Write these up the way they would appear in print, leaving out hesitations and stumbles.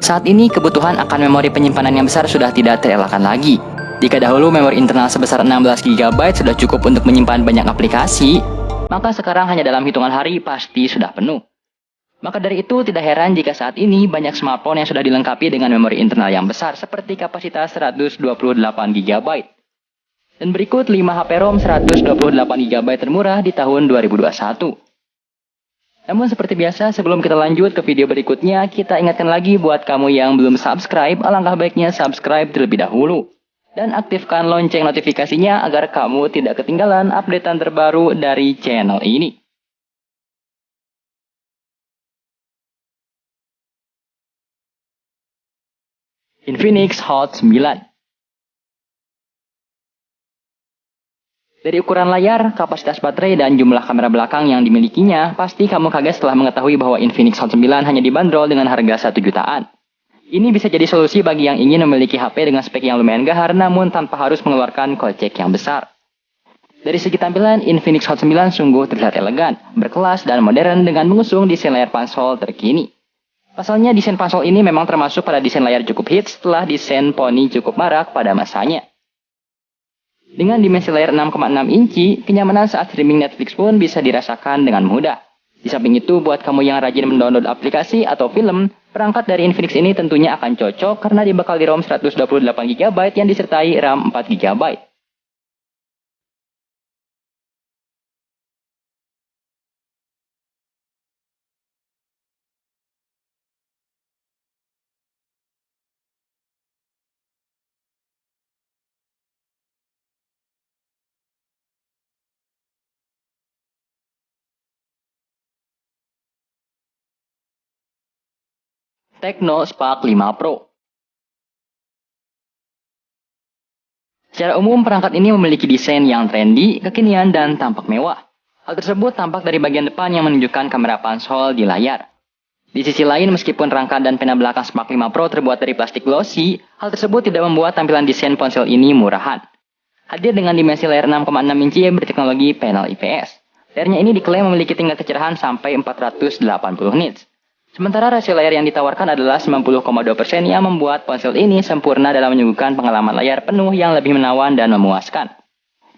Saat ini kebutuhan akan memori penyimpanan yang besar sudah tidak terelakkan lagi. Jika dahulu memori internal sebesar 16 GB sudah cukup untuk menyimpan banyak aplikasi, maka sekarang hanya dalam hitungan hari pasti sudah penuh. Maka dari itu tidak heran jika saat ini banyak smartphone yang sudah dilengkapi dengan memori internal yang besar seperti kapasitas 128 GB. Dan berikut 5 HP ROM 128 GB termurah di tahun 2021. Namun seperti biasa, sebelum kita lanjut ke video berikutnya, kita ingatkan lagi buat kamu yang belum subscribe, alangkah baiknya subscribe terlebih dahulu. Dan aktifkan lonceng notifikasinya agar kamu tidak ketinggalan updatean terbaru dari channel ini. Infinix Hot 9. Dari ukuran layar, kapasitas baterai, dan jumlah kamera belakang yang dimilikinya, pasti kamu kaget setelah mengetahui bahwa Infinix Hot 9 hanya dibanderol dengan harga 1 jutaan. Ini bisa jadi solusi bagi yang ingin memiliki HP dengan spek yang lumayan gahar namun tanpa harus mengeluarkan kocek yang besar. Dari segi tampilan, Infinix Hot 9 sungguh terlihat elegan, berkelas, dan modern dengan mengusung desain layar pansel terkini. Pasalnya desain pansel ini memang termasuk pada desain layar cukup hits setelah desain poni cukup marak pada masanya. Dengan dimensi layar 6,6 inci, kenyamanan saat streaming Netflix pun bisa dirasakan dengan mudah. Di samping itu, buat kamu yang rajin mendownload aplikasi atau film, perangkat dari Infinix ini tentunya akan cocok karena dibekali ROM 128 GB yang disertai RAM 4 GB. Tecno Spark 5 Pro. Secara umum, perangkat ini memiliki desain yang trendy, kekinian, dan tampak mewah. Hal tersebut tampak dari bagian depan yang menunjukkan kamera pansel di layar. Di sisi lain, meskipun rangka dan pena belakang Spark 5 Pro terbuat dari plastik glossy, hal tersebut tidak membuat tampilan desain ponsel ini murahan. Hadir dengan dimensi layar 6,6 inci yang berteknologi panel IPS. Layarnya ini diklaim memiliki tingkat kecerahan sampai 480 nits. Sementara rasio layar yang ditawarkan adalah 90,2% yang membuat ponsel ini sempurna dalam menyuguhkan pengalaman layar penuh yang lebih menawan dan memuaskan.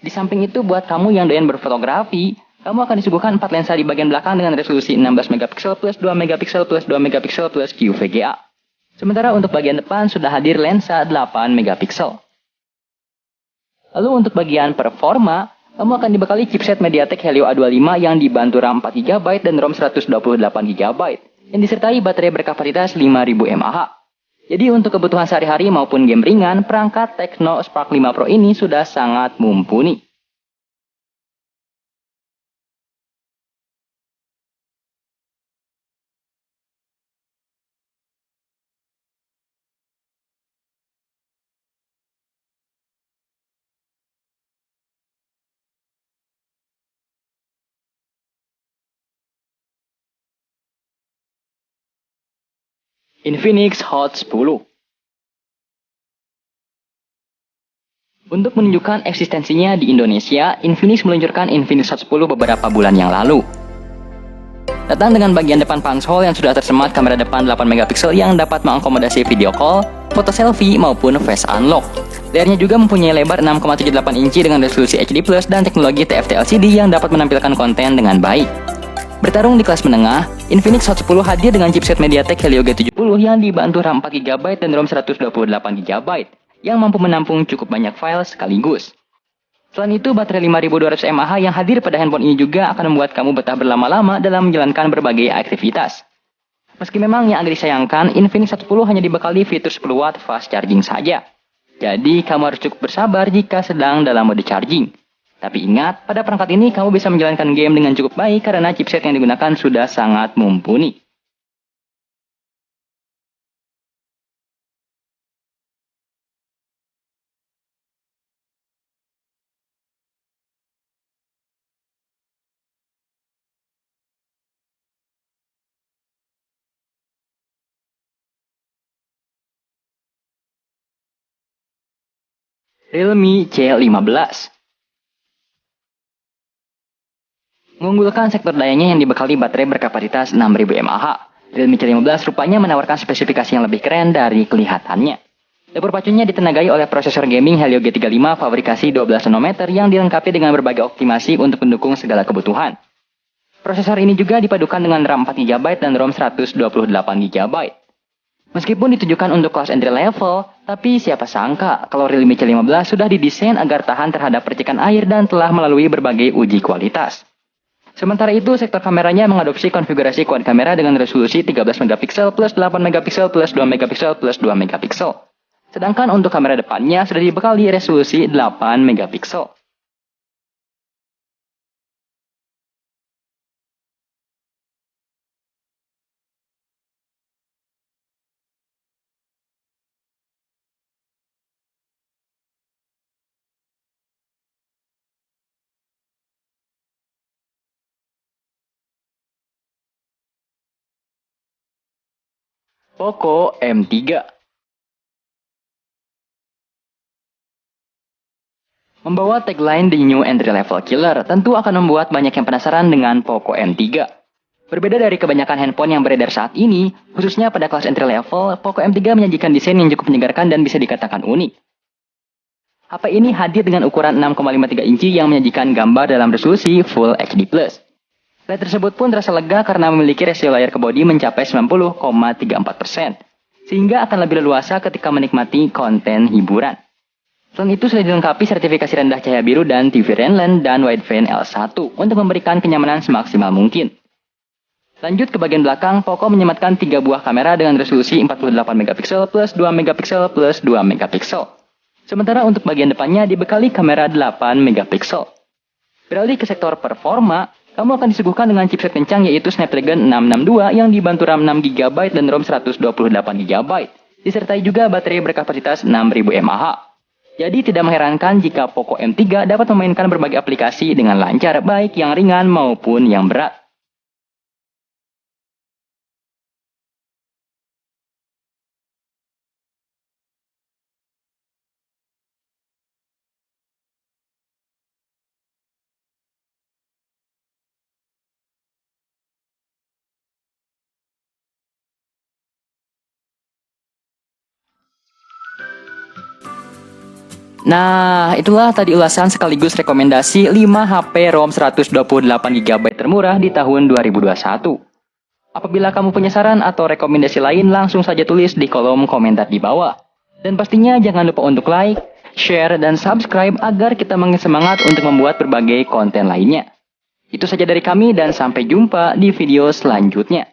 Di samping itu, buat kamu yang doyan berfotografi, kamu akan disuguhkan 4 lensa di bagian belakang dengan resolusi 16 megapiksel plus 2 megapiksel plus 2 megapiksel plus QVGA. Sementara untuk bagian depan sudah hadir lensa 8 megapiksel. Lalu untuk bagian performa, kamu akan dibekali chipset MediaTek Helio A25 yang dibantu RAM 4 GB dan ROM 128 GB. Yang disertai baterai berkapasitas 5000 mAh. Jadi untuk kebutuhan sehari-hari maupun game ringan, perangkat Tecno Spark 5 Pro ini sudah sangat mumpuni. Infinix Hot 10. Untuk menunjukkan eksistensinya di Indonesia, Infinix meluncurkan Infinix Hot 10 beberapa bulan yang lalu. Datang dengan bagian depan pansel yang sudah tersemat kamera depan 8 megapiksel yang dapat mengakomodasi video call, foto selfie, maupun face unlock. Layarnya juga mempunyai lebar 6,78 inci dengan resolusi HD+, dan teknologi TFT LCD yang dapat menampilkan konten dengan baik. Bertarung di kelas menengah, Infinix Hot 10 hadir dengan chipset MediaTek Helio G70 yang dibantu RAM 4 GB dan ROM 128 GB yang mampu menampung cukup banyak file sekaligus. Selain itu, baterai 5200 mAh yang hadir pada handphone ini juga akan membuat kamu betah berlama-lama dalam menjalankan berbagai aktivitas. Meski memang yang agak disayangkan, Infinix Hot 10 hanya dibekali fitur 10 watt fast charging saja. Jadi, kamu harus cukup bersabar jika sedang dalam mode charging. Tapi ingat, pada perangkat ini kamu bisa menjalankan game dengan cukup baik karena chipset yang digunakan sudah sangat mumpuni. Realme C15. Mengunggulkan sektor dayanya yang dibekali baterai berkapasitas 6000 mAh. Realme C15 rupanya menawarkan spesifikasi yang lebih keren dari kelihatannya. Dapur pacunya ditenagai oleh prosesor gaming Helio G35 fabrikasi 12 nanometer yang dilengkapi dengan berbagai optimasi untuk mendukung segala kebutuhan. Prosesor ini juga dipadukan dengan RAM 4 GB dan ROM 128 GB. Meskipun ditujukan untuk kelas entry level, tapi siapa sangka kalau Realme C15 sudah didesain agar tahan terhadap percikan air dan telah melalui berbagai uji kualitas. Sementara itu, sektor kameranya mengadopsi konfigurasi quad kamera dengan resolusi 13 megapiksel plus 8 megapiksel plus 2 megapiksel plus 2 megapiksel. Sedangkan untuk kamera depannya sudah dibekali resolusi 8 megapiksel. Poco M3. Membawa tagline The New Entry Level Killer, tentu akan membuat banyak yang penasaran dengan Poco M3. Berbeda dari kebanyakan handphone yang beredar saat ini, khususnya pada kelas entry level, Poco M3 menyajikan desain yang cukup menyegarkan dan bisa dikatakan unik. HP ini hadir dengan ukuran 6,53 inci yang menyajikan gambar dalam resolusi Full HD+. Layar tersebut pun terasa lega karena memiliki rasio layar ke bodi mencapai 90,34%, sehingga akan lebih leluasa ketika menikmati konten hiburan. Selain itu sudah dilengkapi sertifikasi rendah cahaya biru dan TV Renlen dan Wideband L1 untuk memberikan kenyamanan semaksimal mungkin. Lanjut ke bagian belakang, Poco menyematkan 3 buah kamera dengan resolusi 48 megapiksel plus 2 megapiksel plus 2 megapiksel. Sementara untuk bagian depannya dibekali kamera 8 megapiksel. Beralih ke sektor performa, kamu akan disuguhkan dengan chipset kencang yaitu Snapdragon 662 yang dibantu RAM 6 GB dan ROM 128 GB. Disertai juga baterai berkapasitas 6000 mAh. Jadi tidak mengherankan jika Poco M3 dapat memainkan berbagai aplikasi dengan lancar baik yang ringan maupun yang berat. Nah, itulah tadi ulasan sekaligus rekomendasi 5 HP ROM 128 GB termurah di tahun 2021. Apabila kamu punya saran atau rekomendasi lain, langsung saja tulis di kolom komentar di bawah. Dan pastinya jangan lupa untuk like, share, dan subscribe agar kita makin semangat untuk membuat berbagai konten lainnya. Itu saja dari kami dan sampai jumpa di video selanjutnya.